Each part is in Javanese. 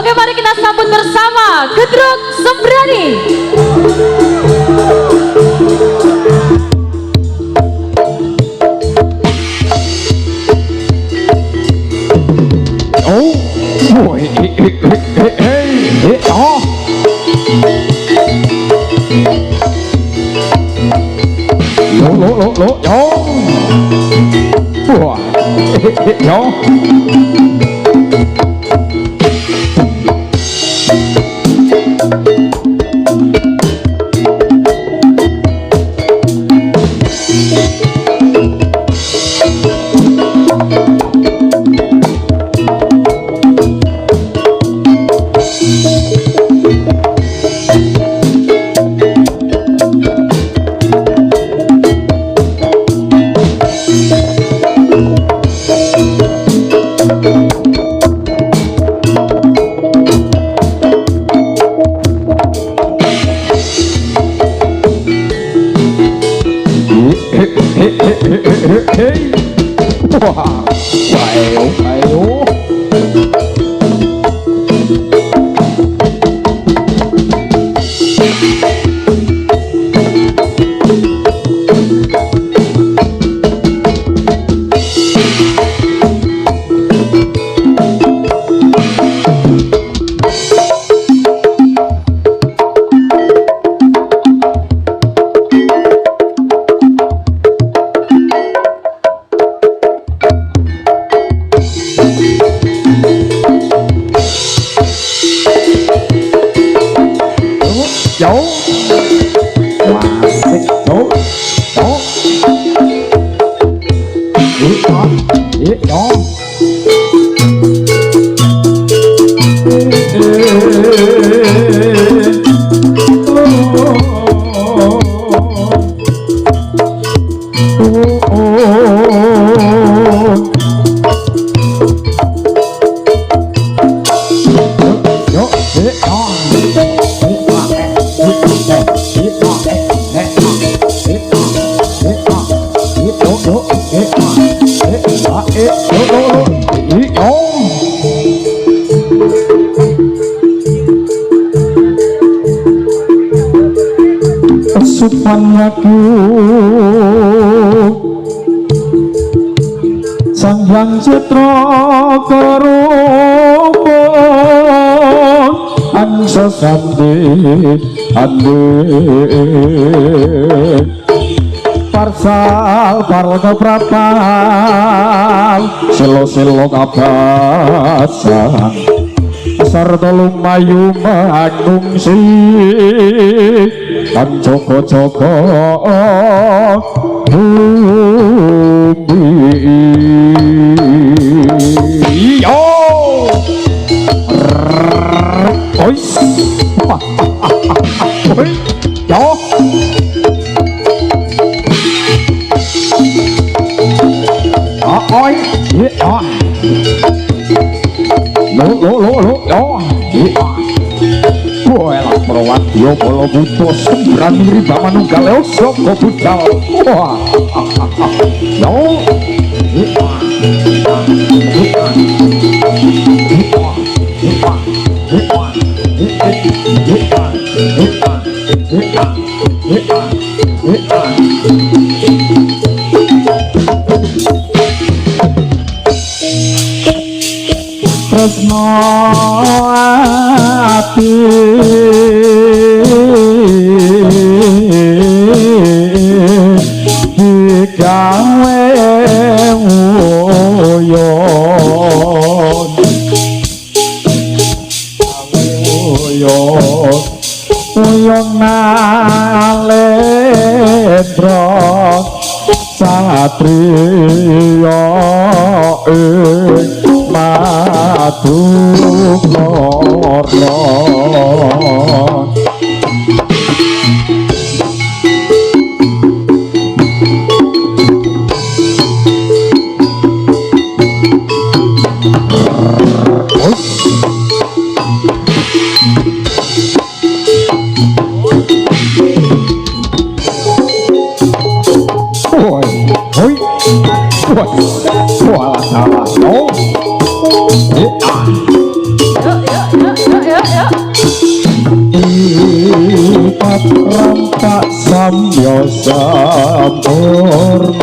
Oke, mari kita sambut bersama Gedruk Sembrani. Oh, boy, oh. Lỗ, yo. Wow, yo. Hey, wow, ayo. Supanyaku sang hyang citra karupa angsa sandi ande parsal parga prapal selo kabasan sarta lumayu manungsi kan joko-joko bumi yo ois yo oi yo lo yo Boelah Prawadya Bala Buta Sembrani Riba Manunggal Saka budal. Wah. Yo. Tresno ati digawe uyun nalendra satriya madu korno sampurna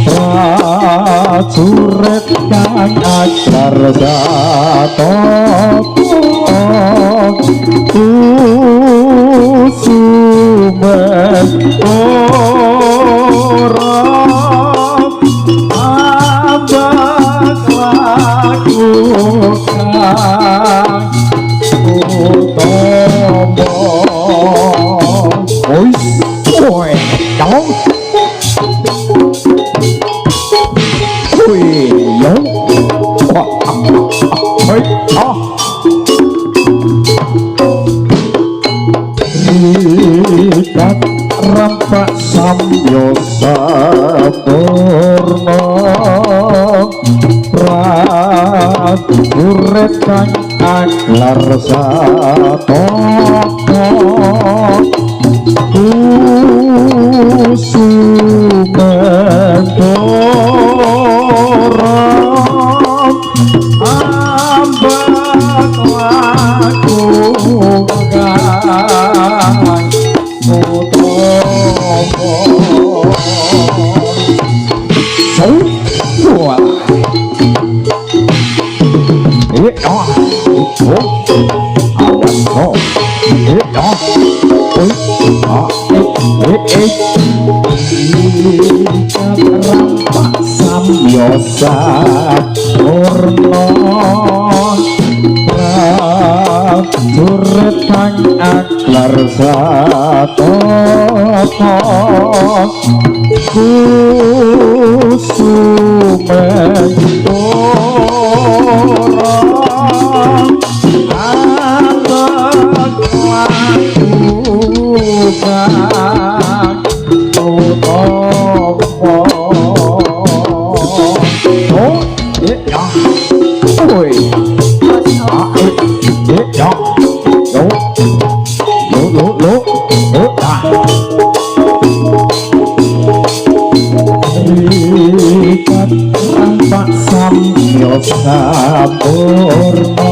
prajurit kang ajar satapa kusumen ora abak laku kang utama. Ois, oi, dong. Oi, yo. Wah, oi, ah. Rikat rampak samyo sampurna prajurit kang aklar satapa kusumen ora ambak laku kang utama. Samyosa purna prajurit kang aklar satapa kusumen ora abak laku kang utama. Oi, rikat rampak samyo sampurna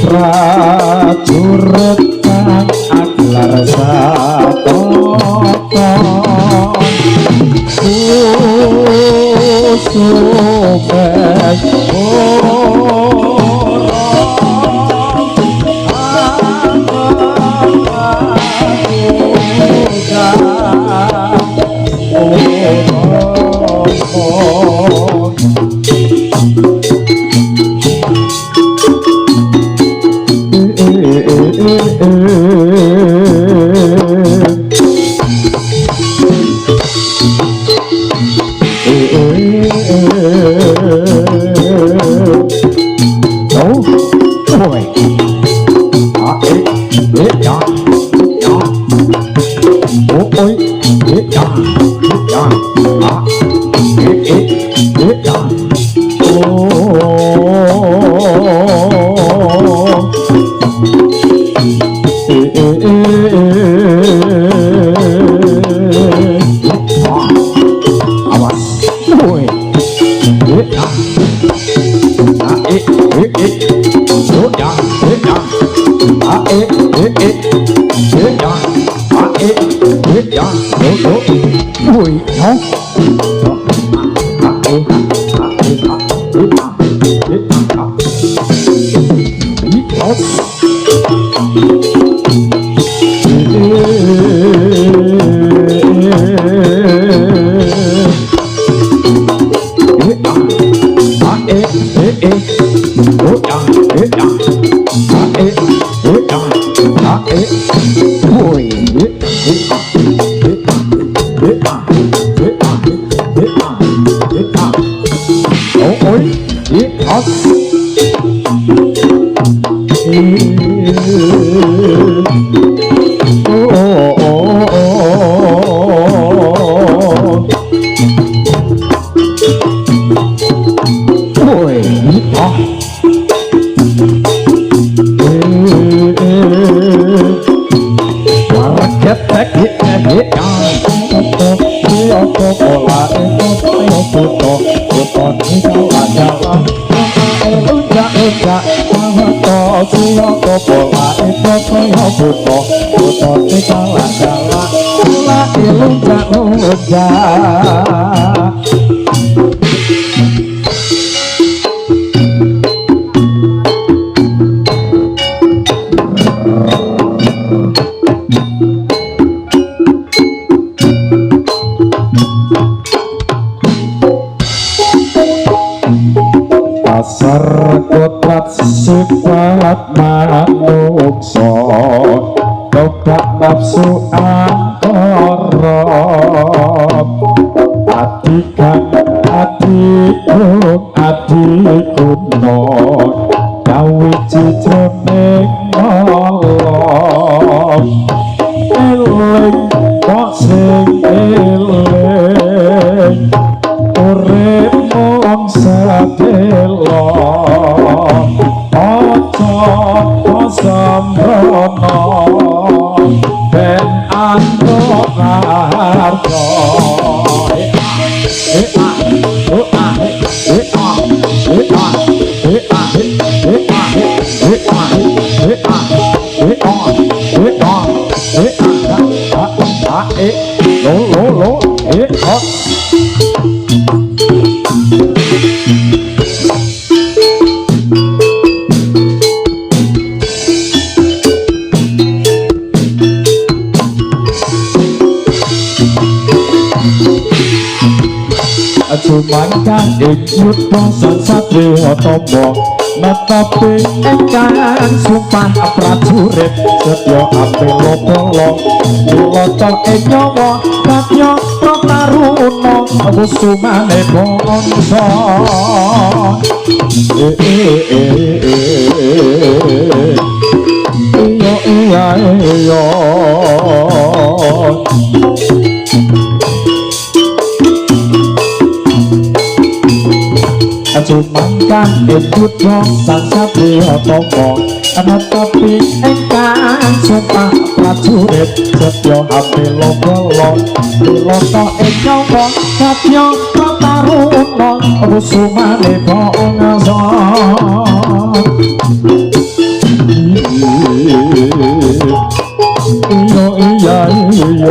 prajurit kang aklar satapa kusumen ora Puto siya to pola ito kaya buto buto tikala gala la ilunja lunja Pasar kotrat sifat manungso Tobat nafsu angkara Adikan adikun adikuno Gawi cicroning Allah Eling kok sing eling urip mung sedelo aja sambrono ben antuk harta Cuman kan ikut dosa satria tombong Netapi engkang sumpah prajurit Setyo api lopolong Dilotok enyowo Katyo protaruno Wusumane bongso Iyo iya iyo Cuman kan ikut sang satria tombong Netapi engkang sumpah prajurit Setyo api lopolong Dilotok enyowo Katyo protaruno Wusumane bongso Iyo iya iyo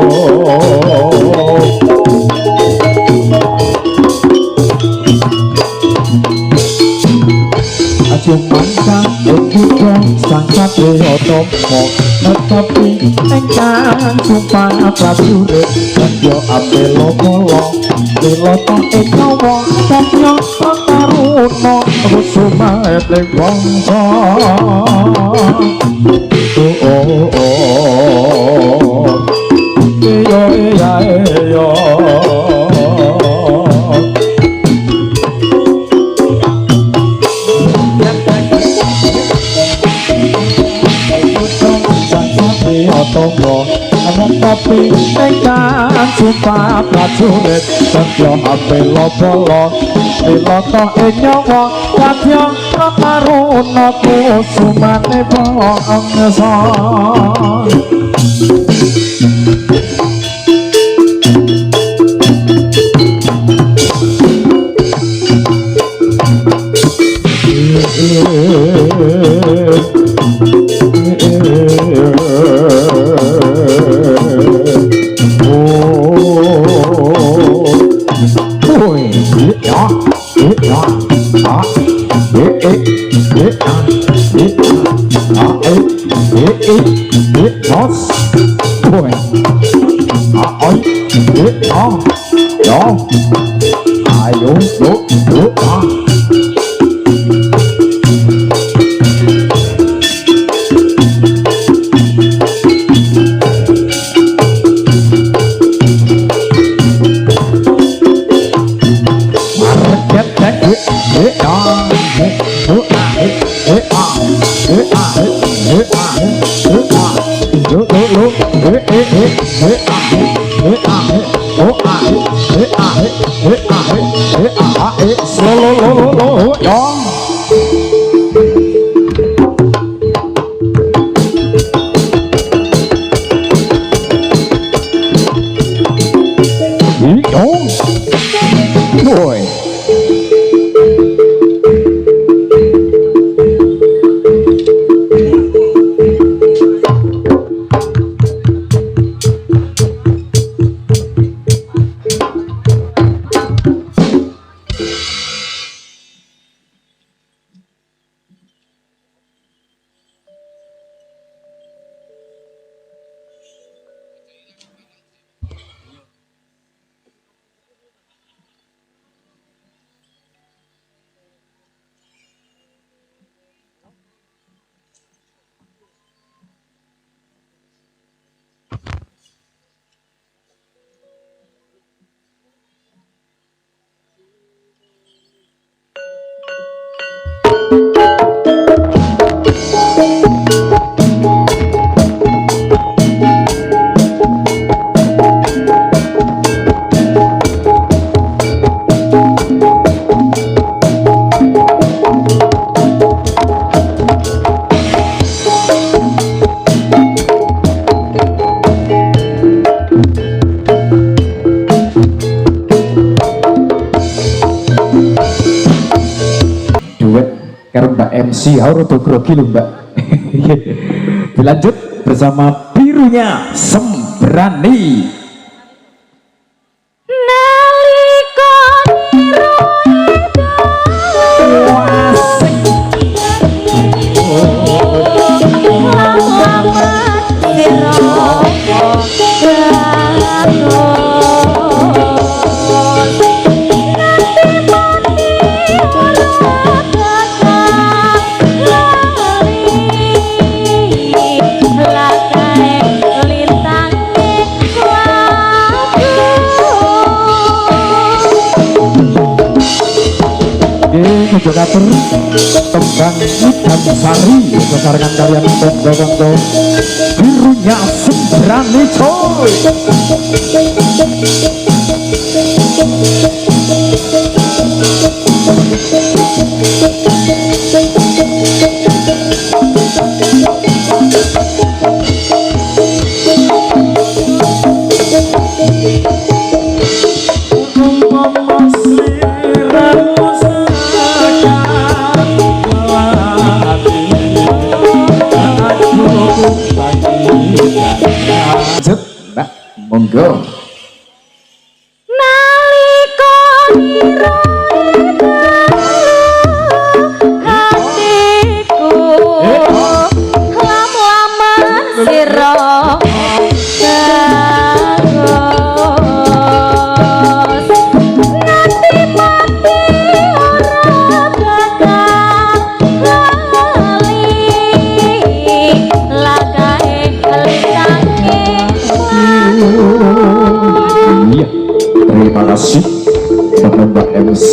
Cuman kan ikut sang satria tombong Netapi engkang sumpah prajurit Setyo api lopolong Dilotok enyowo Katyo protaruno Wusumane bongso Iyo iya iyo Tombong Netapi engkang sumpah prajurit Setyo api lopolong Dilotok enyowo Katyo protaruno Wusumane bongso karo Mbak MC harus grogi lho Mbak. Dilanjut bersama Birunya Sembrani. Nalika Jogatur tembang Idan Sari besarangan kalian tonggo-tonggo Birunya Sembrani coy. Monggo. nalika hatiku lam-laman sira nanti mati ora bakal lali lakae litange. Iya, terima kasih teman Mbak MC.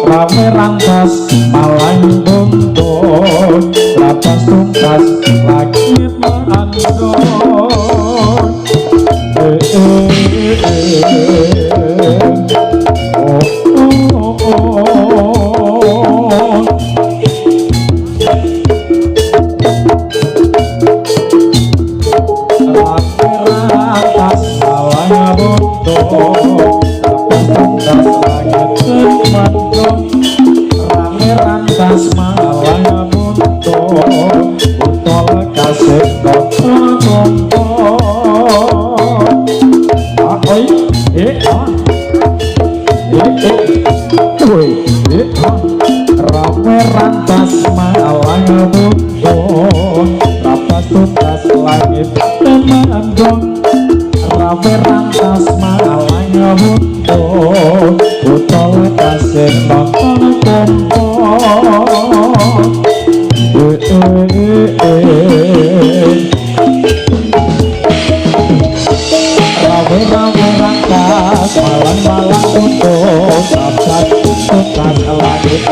Rame rantas malang buntut, rapas tuntas lagi mandor. Rame rantas malang buntut, botol kasih kotor. rawe rantas malang buntut utawa tasih nonton kumpul rawe rangkas malang buntut sabat sukan langit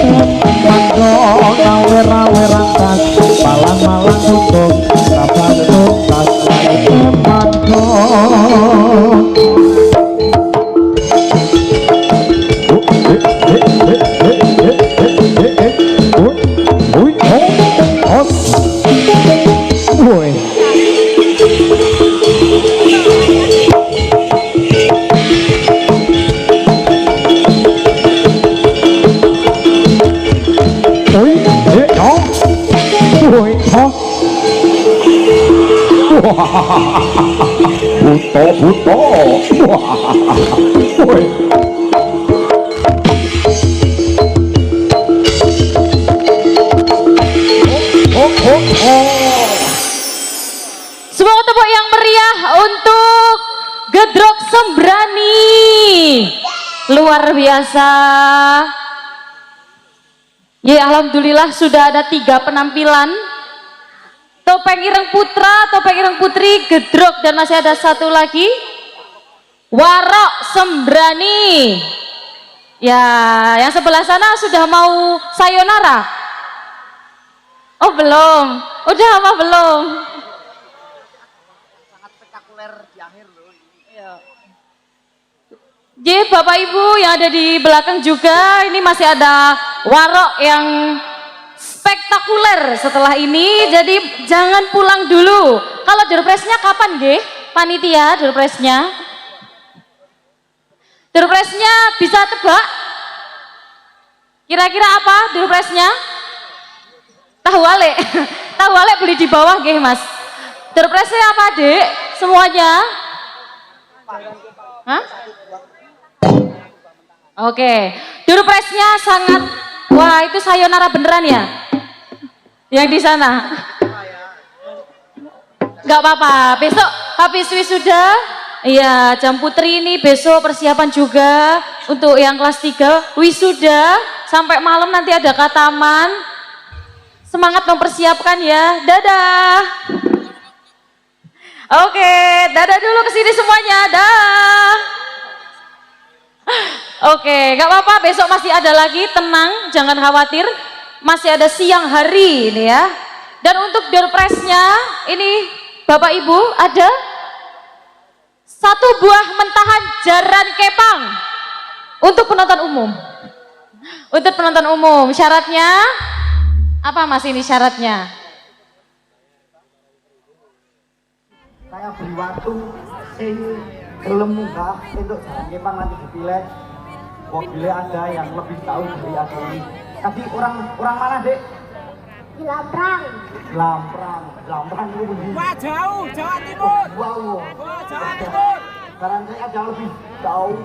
manggo rawe rangkas malang buntut sabat sukan langit manggo Buto. Woi. Sebuah tepuk yang meriah untuk Gedrok Sembrani. Luar biasa. Ya, alhamdulillah sudah ada 3 penampilan. Topeng Ireng Putra, Topeng Ireng Putri, Gedrok, dan masih ada 1 lagi, Warok Sembrani. Ya, yang sebelah sana sudah mau sayonara? Oh belum, udah apa belum? Sangat spektakuler di akhir loh. Iya. Jadi Bapak Ibu yang ada di belakang juga, ini masih ada warok yang spektakuler setelah ini, jadi jangan pulang dulu. Kalau door prize-nya kapan, Nggih? Panitia door prize-nya? Door prize-nya bisa tebak? Kira-kira apa door prize-nya? Tahu wale. Tahu wale beli di bawah, Nggih, Mas. Door prize-nya apa, Dek? Semuanya? Hah? Oke. Door prize-nya sangat, wah itu sayonara beneran ya? Yang di sana. Gak apa-apa, besok habis wisuda, iya jam putri ini besok persiapan juga untuk yang kelas 3 wisuda, sampai malam nanti ada kataman. Semangat mempersiapkan ya, dadah. Oke, dadah dulu ke sini semuanya, dah. Oke, gak apa-apa, besok masih ada lagi, tenang, jangan khawatir. Masih ada siang hari ini ya. Dan untuk door prize-nya ini Bapak Ibu ada 1 buah mentahan jaran kepang untuk penonton umum. Untuk penonton umum, syaratnya apa Mas ini syaratnya? Saya beri waktu sing gelem munggah untuk jalan kepang nanti dipilih. Mobilnya ada yang lebih tahu dari aku ini. Tadi orang mana, Dek? Di Lamprang. Lamprang itu begini. Wah jauh, Jawa Timur. Wow. Wah Jawa Timur. Sekarang saya jauh lebih jauh.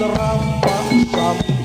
terampak sampai